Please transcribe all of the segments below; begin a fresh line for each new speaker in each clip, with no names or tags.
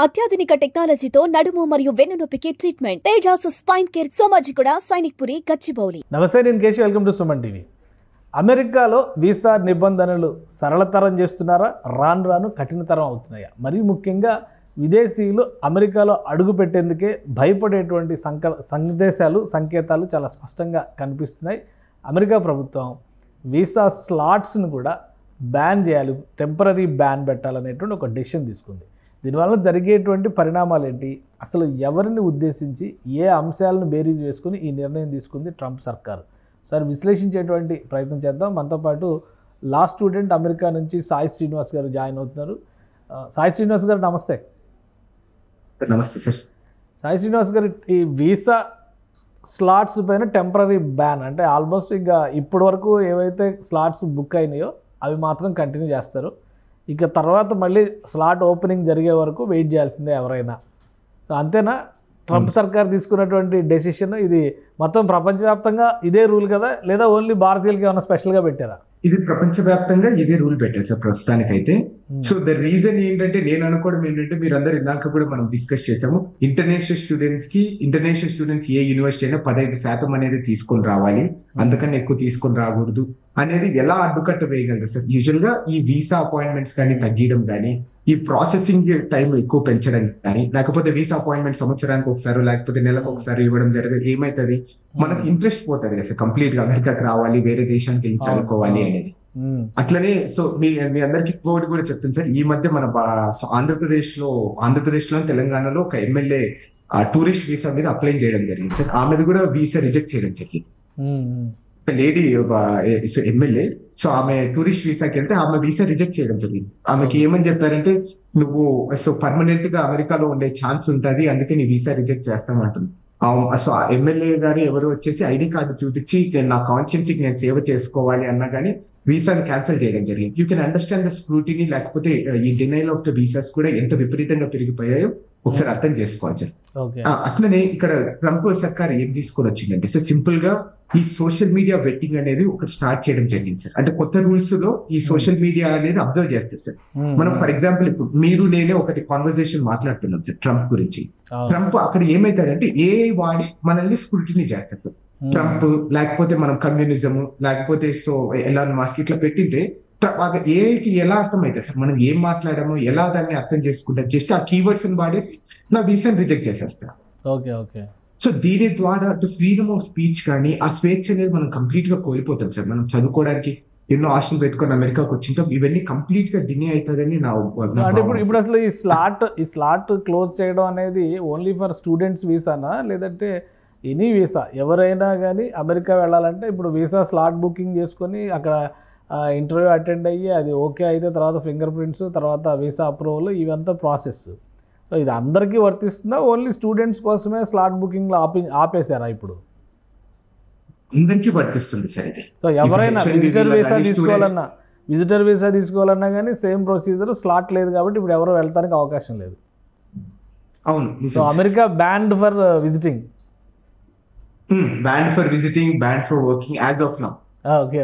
అత్యాధునిక టెక్నాలజీతో నడుము మరియు వెన్నునొప్పికి treatment. Tejas spine care, Somajiguda, Sainikpuri, Gachibowli.
నమస్తే, నేను Keshav. Welcome to Suman TV. అమెరికాలో వీసా నిబంధనలు సరళతరం చేస్తున్నారా, రాను రాను కఠినతరం అవుతున్నాయా? మరీ ముఖ్యంగా విదేశీయులు అమెరికాలో అడుగు పెట్టేందుకే భయపడేటువంటి సంకేతాలు చాలా స్పష్టంగా కనిపిస్తున్నాయి. అమెరికా ప్రభుత్వం వీసా స్లాట్స్ను కూడా బ్యాన్ చేయాలి, టెంపరీ బ్యాన్ పెట్టాలనేటువంటి ఒక డెసిషన్ తీసుకుంది. దీనివల్ల జరిగేటువంటి పరిణామాలు ఏంటి, అసలు ఎవరిని ఉద్దేశించి ఏ అంశాలను బేరీజ్ వేసుకుని ఈ నిర్ణయం తీసుకుంది ట్రంప్ సర్కారు? సార్, విశ్లేషించేటువంటి ప్రయత్నం చేద్దాం. మనతో పాటు లా స్టూడెంట్ అమెరికా నుంచి సాయి శ్రీనివాస్ గారు జాయిన్ అవుతున్నారు. సాయి శ్రీనివాస్ గారు నమస్తే.
నమస్తే సార్.
సాయి శ్రీనివాస్ గారు, ఈ వీసా స్లాట్స్ పైన టెంపరీ బ్యాన్ అంటే ఆల్మోస్ట్ ఇంకా ఇప్పటి వరకు ఏవైతే స్లాట్స్ బుక్ అయినాయో అవి మాత్రం కంటిన్యూ చేస్తారు. ఇక తర్వాత మళ్ళీ స్లాట్ ఓపెనింగ్ జరిగే వరకు వెయిట్ చేయాల్సిందే ఎవరైనా. సో అంతేనా ట్రంప్ సర్కార్ తీసుకున్నటువంటి డెసిషన్? ఇది మొత్తం ప్రపంచవ్యాప్తంగా ఇదే రూల్ కదా, లేదా ఓన్లీ భారతీయులకి ఏమైనా స్పెషల్గా పెట్టారా?
ఇది ప్రపంచవ్యాప్తంగా ఇదే రూల్ పెట్టారు సార్ ప్రస్తుతానికైతే. సో ద రీజన్ ఏంటంటే, నేను అనుకోవడం ఏంటంటే, మీరు అందరు ఇందాక కూడా మనం డిస్కస్ చేసాము, ఇంటర్నేషనల్ స్టూడెంట్స్ ఏ యూనివర్సిటీ అయినా 15% అనేది తీసుకొని రావాలి, అందుకని ఎక్కువ తీసుకొని రాకూడదు అనేది ఎలా అడ్డుకట్ట వేయగలరు సార్? యూజువల్ గా ఈ వీసా అపాయింట్మెంట్స్ కానీ తగ్గించడం కానీ, ఈ ప్రాసెసింగ్ టైం ఎక్కువ పెంచడం కానీ, లేకపోతే వీసా అపాయింట్మెంట్ సంవత్సరానికి ఒకసారి లేకపోతే నెలకు ఒకసారి ఇవ్వడం జరిగింది, ఏమైతుంది, మనకు ఇంట్రెస్ట్ పోతుంది కదా సార్ కంప్లీట్ గా అమెరికాకి రావాలి, వేరే దేశానికి వెళ్ళి చదువుకోవాలి అనేది. అట్లనే సో మీ అందరికి కోడ్ కూడా చెప్తుంది సార్. ఈ మధ్య మన ఆంధ్రప్రదేశ్ లో తెలంగాణలో ఒక ఎమ్మెల్యే టూరిస్ట్ వీసా మీద అప్లై చేయడం జరిగింది సార్. ఆమెది కూడా వీసా రిజెక్ట్ చేయడం జరిగింది. లేడీ ఎమ్మెల్యే, సో ఆమె టూరిస్ట్ వీసాకి వెళ్తే ఆమె వీసా రిజెక్ట్ చేయడం జరిగింది. ఆమెకి ఏమని చెప్పారంటే, నువ్వు సో పర్మనెంట్ గా అమెరికాలో ఉండే ఛాన్స్ ఉంటుంది, అందుకే నీ వీసా రిజెక్ట్ చేస్తామంటుంది. సో ఆ ఎమ్మెల్యే గారు ఎవరు వచ్చేసి ఐడి కార్డు చూపించి నా కాన్షియన్స్ కి నేను సేవ చేసుకోవాలి అన్నా కానీ వీసాని క్యాన్సిల్ చేయడం జరిగింది. You can understand the scrutiny, లేకపోతే ఈ డినైల్ ఆఫ్ ద వీసాస్ కూడా ఎంత విపరీతంగా పెరిగిపోయాయో ఒకసారి అర్థం చేసుకోవాలి సార్. అట్లనే ఇక్కడ ట్రంప్ సర్కార్ ఏం తీసుకొని వచ్చిందంటే సార్, సింపుల్ గా ఈ సోషల్ మీడియా వెట్టింగ్ అనేది ఒకటి స్టార్ట్ చేయడం జరిగింది సార్. అంటే కొత్త రూల్స్ లో ఈ సోషల్ మీడియా అనేది అబ్జర్వ్ చేస్తారు సార్. మనం ఫర్ ఎగ్జాంపుల్ ఇప్పుడు మీరు నేనే ఒకటి కాన్వర్సేషన్ మాట్లాడుతున్నాం సార్ ట్రంప్ గురించి. ట్రంప్ అక్కడ ఏమైతారంటే ఏఐ వాడి మనల్ని స్క్రూటినీ చేస్తారు. ట్రంప్ లేకపోతే మనం కమ్యూనిజం లేకపోతే సో ఎలాన్ మస్క్ ఇట్లా పెట్టిందే ఏఐకి ఎలా అర్థమైతే సార్ మనం ఏం మాట్లాడామో ఎలా దాన్ని అర్థం చేసుకుంటా, జస్ట్ ఆ కీవర్డ్స్ వాడేసి నా వీసాని రిజెక్ట్ చేసేస్తా. సో దీని ద్వారా ఫ్రీడమ్ ఆఫ్ స్పీచ్ కానీ ఆ స్వేచ్ఛ అనేది మనం కంప్లీట్ గా కోల్పోతాం సార్. మనం చదువుకోవడానికి ఎన్నో ఆశలు పెట్టుకొని అమెరికాకి వచ్చింటాం, ఇవన్నీ కంప్లీట్ గా డినే అవుతుందని
ఇప్పుడు అసలు ఈ స్లాట్ క్లోజ్ చేయడం అనేది ఓన్లీ ఫర్ స్టూడెంట్స్ వీసానా, లేదంటే ఎనీ వీసా ఎవరైనా కానీ అమెరికా వెళ్ళాలంటే ఇప్పుడు వీసా స్లాట్ బుకింగ్ చేసుకొని అక్కడ ఇంటర్వ్యూ అటెండ్ అయ్యి అది ఓకే అయితే తర్వాత ఫింగర్ ప్రింట్స్, తర్వాత వీసా అప్రూవల్, ఇవంతా ప్రాసెస్. సో ఇది అందరికీ వర్తిస్తుందా, ఓన్లీ స్టూడెంట్స్ కోసమే స్లాట్ బుకింగ్ ఆపేశారా ఇప్పుడు?
అందరికీ వర్తిస్తుంది సార్ ఇది.
సో ఎవరైనా విజిటర్ వీసా తీసుకోవాలన్నా కానీ సేమ్ ప్రొసీజర్, స్లాట్ లేదు కాబట్టి ఇప్పుడు ఎవరో వెళ్ళడానికి అవకాశం లేదు.
అవును.
So America banned for visiting,
banned for working as of now.
Okay.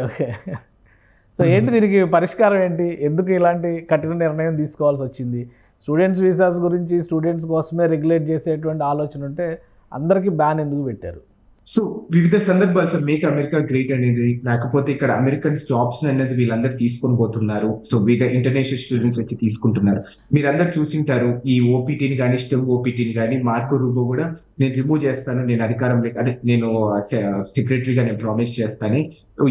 So ఏంటి దీనికి పరిష్కారం ఏంటి? ఎందుకు ఇలాంటి కఠిన నిర్ణయం తీసుకోవాల్సి వచ్చింది? స్టూడెంట్స్ వీసాస్ గురించి స్టూడెంట్స్ కోసమే రెగ్యులేట్ చేసేటువంటి ఆలోచన ఉంటే అందరికీ బ్యాన్ ఎందుకు పెట్టారు?
సో వివిధ సందర్భాలు సార్, మేక్ అమెరికా గ్రేట్ అనేది, లేకపోతే ఇక్కడ అమెరికన్స్ జాబ్స్ అనేది వీళ్ళందరూ తీసుకొని పోతున్నారు. సో ఇంటర్నేషనల్ స్టూడెంట్స్ వచ్చి తీసుకుంటున్నారు. మీరందరూ చూసింటారు ఈ ఓపీటీని కానీ స్టెమ్ ఓపీటీని కానీ మార్కో రూబో కూడా నేను రిమూవ్ చేస్తాను, నేను నేను సెక్రటరీగా నేను ప్రామిస్ చేస్తాను,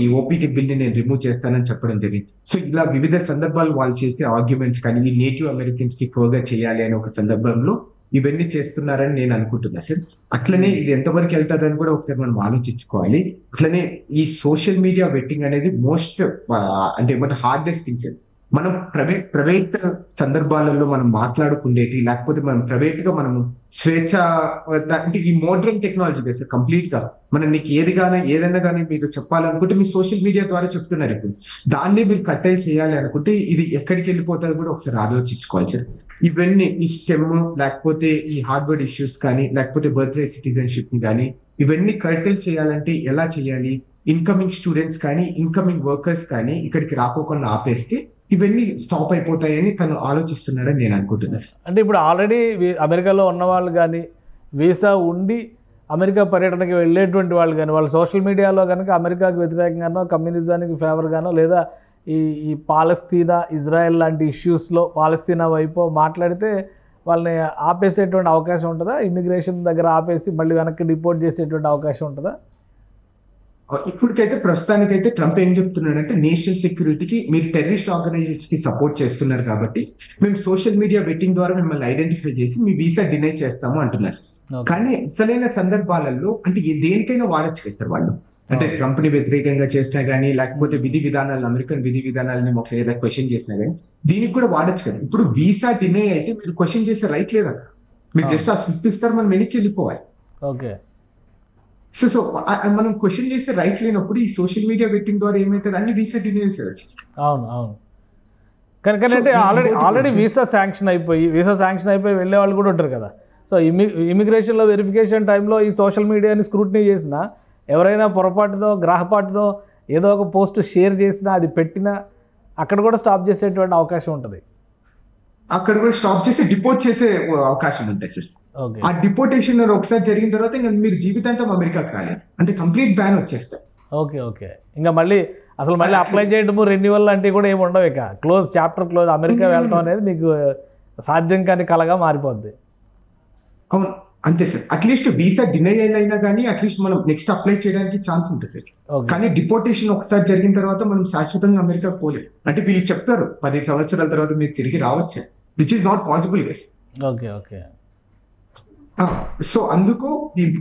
ఈ ఓపీటీ బిల్ ని నేను రిమూవ్ చేస్తానని చెప్పడం జరిగింది. సో ఇలా వివిధ సందర్భాలు వాళ్ళు చేసే ఆర్గ్యుమెంట్స్ కానీ ఈ నేటివ్ అమెరికన్స్ కి ఫర్దర్ చేయాలి అనే ఒక సందర్భంలో ఇవన్నీ చేస్తున్నారని నేను అనుకుంటున్నా సార్. అట్లనే ఇది ఎంతవరకు వెళ్తుందని కూడా ఒకసారి మనం ఆలోచించుకోవాలి. అట్లనే ఈ సోషల్ మీడియా వెట్టింగ్ అనేది మోస్ట్ అంటే ఏమంటే హార్డెస్ట్ థింగ్స్. మనం ప్రైవేట్ సందర్భాలలో మనం మాట్లాడుకునేటి, లేకపోతే మనం ప్రైవేట్ గా మనము స్వేచ్ఛ అంటే ఈ మోడర్న్ టెక్నాలజీ కదా సార్ కంప్లీట్ గా. మనం నీకు ఏదైనా కానీ మీరు చెప్పాలనుకుంటే మీ సోషల్ మీడియా ద్వారా చెప్తున్నారు. ఇప్పుడు దాన్ని మీరు కట్టెలు చేయాలి అనుకుంటే ఇది ఎక్కడికి వెళ్ళిపోతుంది కూడా ఒకసారి ఆలోచించుకోవాలి సార్. ఇవన్నీ ఈ స్టెమ్ లేకపోతే ఈ హార్డ్వేర్ ఇష్యూస్ కానీ లేకపోతే బర్త్ రైట్ సిటిజన్షిప్ ని కానీ ఇవన్నీ కట్టెలు చేయాలంటే ఎలా చేయాలి? ఇన్కమింగ్ స్టూడెంట్స్ కానీ ఇన్కమింగ్ వర్కర్స్ కానీ ఇక్కడికి రాకోకుండా ఆపేస్తే ఇవన్నీ స్టాప్ అయిపోతాయని తను ఆలోచిస్తున్నాడని నేను అనుకుంటున్నాను సార్.
అంటే ఇప్పుడు ఆల్రెడీ అమెరికాలో ఉన్న వాళ్ళు కానీ వీసా ఉండి అమెరికా పర్యటనకి వెళ్ళేటువంటి వాళ్ళు కానీ వాళ్ళు సోషల్ మీడియాలో కనుక అమెరికాకు వ్యతిరేకంగానో కమ్యూనిజానికి ఫేవర్గానో లేదా ఈ పాలస్తీనా ఇజ్రాయెల్ లాంటి ఇష్యూస్లో పాలస్తీనా వైపు మాట్లాడితే వాళ్ళని ఆపేసేటువంటి అవకాశం ఉంటుందా? ఇమిగ్రేషన్ దగ్గర ఆపేసి మళ్ళీ వెనక్కి డిపోర్ట్ చేసేటువంటి అవకాశం ఉంటుందా?
ఇప్పటికైతే ప్రస్తుతానికైతే ట్రంప్ ఏం చెప్తున్నాడంటే నేషనల్ సెక్యూరిటీకి మీరు టెర్రరిస్ట్ ఆర్గనైజేషన్ కి సపోర్ట్ చేస్తున్నారు కాబట్టి మేము సోషల్ మీడియా వెట్టింగ్ ద్వారా మిమ్మల్ని ఐడెంటిఫై చేసి మీ వీసా డినై చేస్తాము అంటున్నారు. కానీ అసలైన సందర్భాలలో అంటే దేనికైనా వాడచ్చు కదా సార్ వాళ్ళు. అంటే ట్రంప్ ని వ్యతిరేకంగా చేసినా గానీ లేకపోతే విధి విధానాలను అమెరికన్ విధి విధానాలని ఒకసారి ఏదైనా క్వశ్చన్ చేసినా గానీ దీనికి కూడా వాడచ్చు కదా. ఇప్పుడు వీసా డినై అయితే మీరు క్వశ్చన్ చేసే రైట్ లేదా, మీరు జస్ట్ ఆ స్లిప్ ఇస్తారు, మనం వెనక్కి వెళ్ళిపోవాలి.
ఓకే,
సో మనం క్వశ్చన్ చేసే రైట్ లేనప్పుడు ఈ సోషల్ మీడియా వెట్టింగ్ ద్వారా ఏమైతుంది అన్ని వీసా డినైల్స్ వచ్చేస్తాయి.
అవును కనుకంటే ఆల్రెడీ వీసా శాంక్షన్ అయిపోయి వెళ్ళే వాళ్ళు కూడా ఉంటారు కదా. సో ఇమిగ్రేషన్లో వెరిఫికేషన్ టైంలో ఈ సోషల్ మీడియాని స్క్రూటినీ చేసినా ఎవరైనా పొరపాటునో గ్రహపాటునో ఏదో ఒక పోస్ట్ షేర్ చేసినా అది పెట్టినా అక్కడ కూడా స్టాప్ చేసేటువంటి అవకాశం ఉంటుంది.
అక్కడ కూడా స్టాప్ చేసి డిపోర్ట్ చేసే అవకాశం ఉంటాయి సార్. ఆ డిపోర్టేషన్ ఒకసారి జరిగిన తర్వాత ఇంకా మీరు జీవితాంతం అమెరికాకి రాలేదు, అంటే కంప్లీట్ బ్యాన్ వచ్చేస్తారు.
ఓకే ఇంకా మళ్ళీ అప్లై చేయడము రెన్యువల్ లాంటివి కూడా ఏమి ఉండవు, ఇక చాప్టర్ క్లోజ్. అమెరికా వెళ్ళడం అనేది మీకు సాధ్యం కాని కలగా మారిపోద్ది.
అవును అంతే సార్. అట్లీస్ట్ వీసా డినై అయినా కానీ అట్లీస్ట్ మనం నెక్స్ట్ అప్లై చేయడానికి ఛాన్స్ ఉంటుంది సార్. కానీ డిపోర్టేషన్ ఒకసారి జరిగిన తర్వాత మనం శాశ్వతంగా అమెరికాకు పోలేదు. అంటే వీళ్ళు చెప్తారు 10 సంవత్సరాల తర్వాత మీరు తిరిగి రావచ్చు, which is not possible guys.
Okay
so అందుకు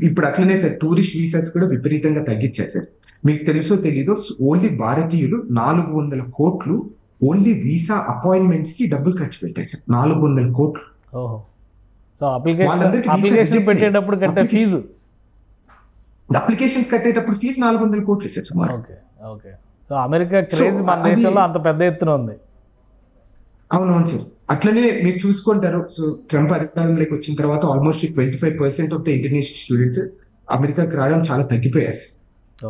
ఇప్పుడు అట్లనే సార్ టూరిస్ట్ వీసాస్ కూడా విపరీతంగా తగ్గించారు సార్. మీకు తెలుసో తెలీదో ఓన్లీ భారతీయులు 400 కోట్లు ఓన్లీ వీసా అపాయింట్మెంట్స్ కి డబ్బులు ఖర్చు పెట్టారు సార్. 400 కోట్లు.
సో అప్లికేషన్ పెట్టేటప్పుడు కట్టే ఫీజు,
అప్లికేషన్స్ కట్టేటప్పుడు ఫీజు 400 కోట్లు సార్ సుమారు.
ఓకే సో అమెరికా క్రేజ్ మన దేశంలో అంత పెద్ద ఎత్తున ఉంది.
అవునవును సార్. అట్లనే మీరు చూసుకుంటారు. సో ట్రంప్ అధికారంలోకి వచ్చిన తర్వాత almost 25% of the international students అమెరికాకి రావడం చాలా తగ్గిపోయారు సార్.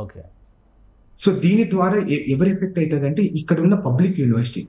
ఓకే
సో దీని ద్వారా ఎవరు ఎఫెక్ట్ అవుతుంది అంటే ఇక్కడ ఉన్న పబ్లిక్ యూనివర్సిటీ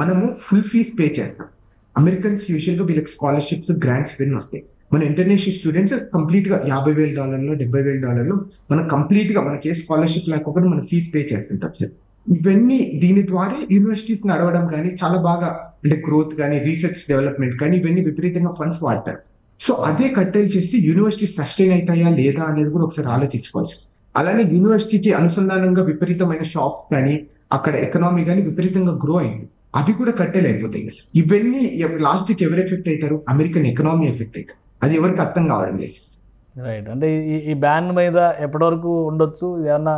మనము ఫుల్ ఫీజ్ పే చేస్తాం. అమెరికన్స్ యూజువల్ గా వీళ్ళకి స్కాలర్షిప్స్ గ్రాంట్స్ ఇవన్నీ వస్తాయి. మన ఇంటర్నేషనల్ స్టూడెంట్స్ కంప్లీట్ గా $50,000 $70,000 మనం కంప్లీట్ గా మనకి ఏ స్కాలర్షిప్ లేకపోతే మనం ఫీజ్ పే చేస్తుంటాం సార్. ఇవన్నీ దీని ద్వారా యూనివర్సిటీస్ నడవడం కానీ చాలా బాగా అంటే గ్రోత్ కానీ రీసెర్చ్ డెవలప్మెంట్ కానీ ఇవన్నీ విపరీతంగా ఫండ్స్ వాడతారు. సో అదే కట్టెలు చేసి యూనివర్సిటీ సస్టైన్ అవుతాయా లేదా అనేది కూడా ఒకసారి ఆలోచించుకోవచ్చు. అలానే యూనివర్సిటీకి అనుసంధానంగా విపరీతమైన షాప్స్ కానీ అక్కడ ఎకనామీ కానీ విపరీతంగా గ్రో అయింది, అవి కూడా కట్టెలు అయిపోతాయి కదా. ఇవన్నీ లాస్ట్ కి ఎవరు ఎఫెక్ట్ అవుతారు? అమెరికన్ ఎకనామీ ఎఫెక్ట్ అవుతారు. అది ఎవరికి అర్థం కావడం లేదు.
రైట్. అంటే ఈ బ్యాన్ మీద ఎప్పటి వరకు ఉండొచ్చు, ఏమన్నా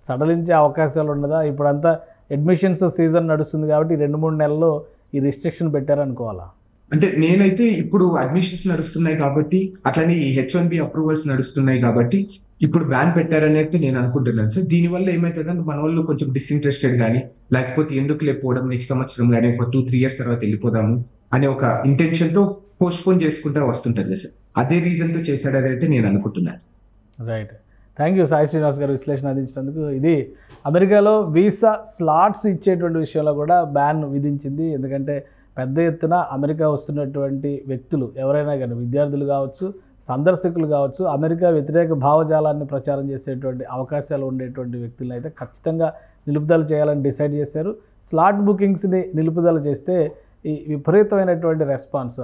సడలించే అవకాశాలు ఉండదా? ఇప్పుడంతా అడ్మిషన్స్ సీజన్ నడుస్తుంది కాబట్టి 2-3 నెలల్లో ఈ రిస్ట్రిక్షన్ పెట్టారనుకోవాలా?
అంటే నేనైతే ఇప్పుడు అడ్మిషన్స్ నడుస్తున్నాయి కాబట్టి అట్లనే ఈ H1B అప్రూవల్స్ నడుస్తున్నాయి కాబట్టి ఇప్పుడు బ్యాన్ పెట్టారనేది నేను అనుకుంటున్నాను సార్. దీనివల్ల ఏమవుతుందంటే మన వాళ్ళు కొంచెం డిస్ఇంట్రెస్టెడ్ కానీ లేకపోతే ఎందుకు లేకపోవడం నెక్స్ట్ సంవత్సరం కానీ ఒక 2-3 years తర్వాత వెళ్ళిపోదాము అనే ఒక ఇంటెన్షన్ తో పోస్ట్పోన్ చేసుకుంటా వస్తుంటుంది సార్. అదే రీజన్ తో చేశాడనైతే నేను అనుకుంటున్నాను.
Right. Thank you Sai Srinivas గారు విశ్లేషణ అందించినందుకు. ఇది అమెరికాలో వీసా స్లాట్స్ ఇచ్చేటువంటి విషయంలో కూడా బ్యాన్ విధించింది. ఎందుకంటే పెద్ద ఎత్తున అమెరికా వస్తున్నటువంటి వ్యక్తులు ఎవరైనా కానీ విద్యార్థులు కావచ్చు, సందర్శకులు కావచ్చు, అమెరికా వ్యతిరేక భావజాలాన్ని ప్రచారం చేసేటువంటి అవకాశాలు ఉండేటువంటి వ్యక్తులను అయితే ఖచ్చితంగా నిలుపుదల చేయాలని డిసైడ్ చేశారు. స్లాట్ బుకింగ్స్ని నిలుపుదల చేస్తే ఈ విపరీతమైనటువంటి రెస్పాన్స్,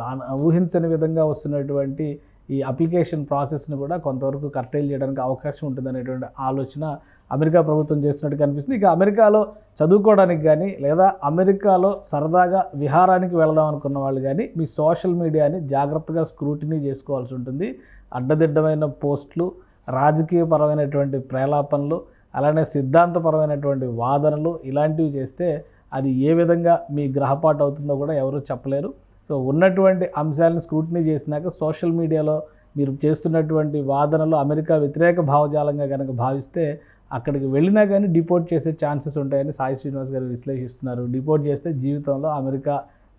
ఊహించని విధంగా వస్తున్నటువంటి ఈ అప్లికేషన్ ప్రాసెస్ని కూడా కొంతవరకు కర్టైల్ చేయడానికి అవకాశం ఉంటుందనేటువంటి ఆలోచన అమెరికా ప్రభుత్వం చేస్తున్నట్టు కనిపిస్తుంది. ఇక అమెరికాలో చదువుకోవడానికి కానీ లేదా అమెరికాలో సరదాగా విహారానికి వెళదాం అనుకున్న వాళ్ళు కానీ మీ సోషల్ మీడియాని జాగ్రత్తగా స్క్రూటినీ చేసుకోవాల్సి ఉంటుంది. అడ్డదిడ్డమైన పోస్టులు, రాజకీయపరమైనటువంటి ప్రేలాపనలు, అలానే సిద్ధాంతపరమైనటువంటి వాదనలు ఇలాంటివి చేస్తే అది ఏ విధంగా మీ గ్రహపాటు అవుతుందో కూడా ఎవరూ చెప్పలేరు. సో ఉన్నటువంటి అంశాలను స్క్రూటినీ చేసినాక సోషల్ మీడియాలో మీరు చేస్తున్నటువంటి వాదనలు అమెరికా వ్యతిరేక భావజాలంగా కనుక భావిస్తే అక్కడికి వెళ్ళినా కానీ డిపోర్ట్ చేసే ఛాన్సెస్ ఉంటాయని సాయి శ్రీనివాస్ గారు విశ్లేషిస్తున్నారు. డిపోర్ట్ చేస్తే జీవితంలో అమెరికా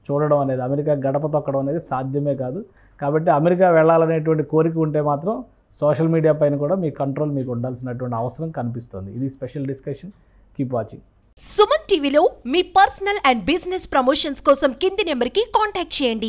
చూడడం అనేది, అమెరికా గడప తొక్కడం అనేది సాధ్యమే కాదు. కాబట్టి అమెరికా వెళ్ళాలనేటువంటి కోరిక ఉంటే మాత్రం సోషల్ మీడియా పైన కూడా మీ కంట్రోల్ మీకు ఉండాల్సినటువంటి అవసరం కనిపిస్తుంది. ఇది special discussion. Keep watching.
Suman టీవీలో మీ పర్సనల్ అండ్ బిజినెస్ ప్రమోషన్స్ కోసం కింది నెంబర్కి కాంటాక్ట్ చేయండి.